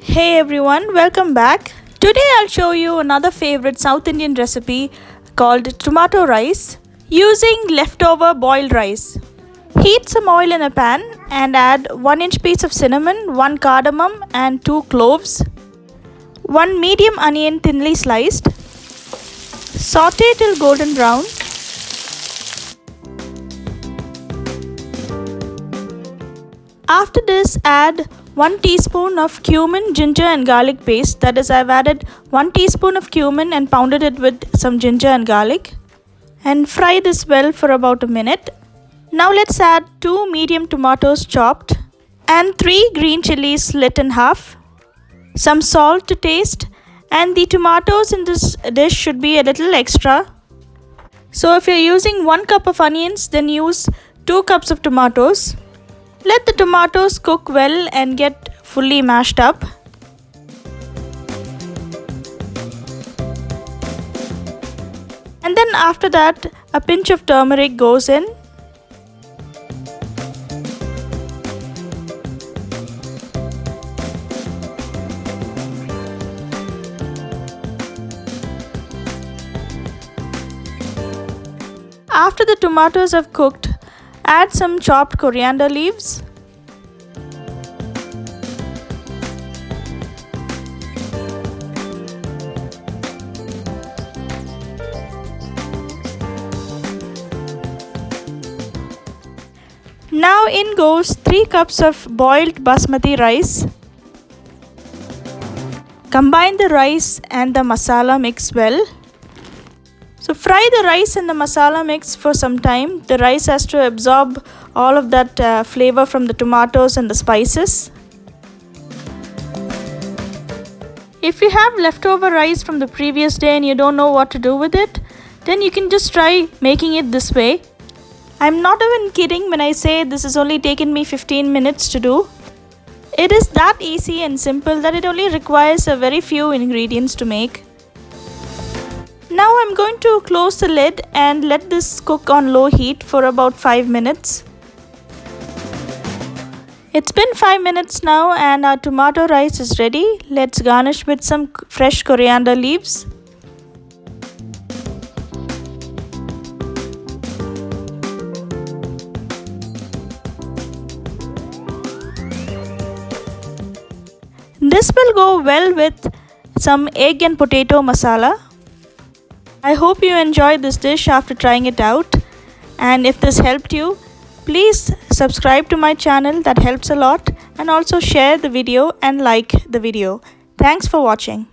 Hey everyone, welcome back. Today I'll show you another favorite South Indian recipe called tomato rice using leftover boiled rice. Heat some oil in a pan and add 1-inch piece of cinnamon, 1 cardamom and 2 cloves, 1 medium onion thinly sliced. Saute till golden brown. After this, add 1 teaspoon of cumin, ginger and garlic paste. That is, I've added 1 teaspoon of cumin and pounded it with some ginger and garlic. And fry this well for about a minute. Now let's add 2 medium tomatoes chopped and 3 green chilies slit in half. Some salt to taste, and the tomatoes in this dish should be a little extra. So if you're using 1 cup of onions, then use 2 cups of tomatoes. Let the tomatoes cook well and get fully mashed up. And then after that, a pinch of turmeric goes in. After the tomatoes have cooked, add some chopped coriander leaves. Now in goes 3 cups of boiled basmati rice. Combine the rice and the masala mix well. So fry the rice and the masala mix for some time. The rice has to absorb all of that flavor from the tomatoes and the spices. If you have leftover rice from the previous day and you don't know what to do with it, then you can just try making it this way. I'm not even kidding when I say this has only taken me 15 minutes to do. It is that easy and simple that it only requires a very few ingredients to make. Now I'm going to close the lid and let this cook on low heat for about 5 minutes. It's been 5 minutes now and our tomato rice is ready. Let's garnish with some fresh coriander leaves. This will go well with some egg and potato masala. I hope you enjoyed this dish after trying it out, and if this helped you, please subscribe to my channel, that helps a lot, and also share the video and like the video. Thanks for watching.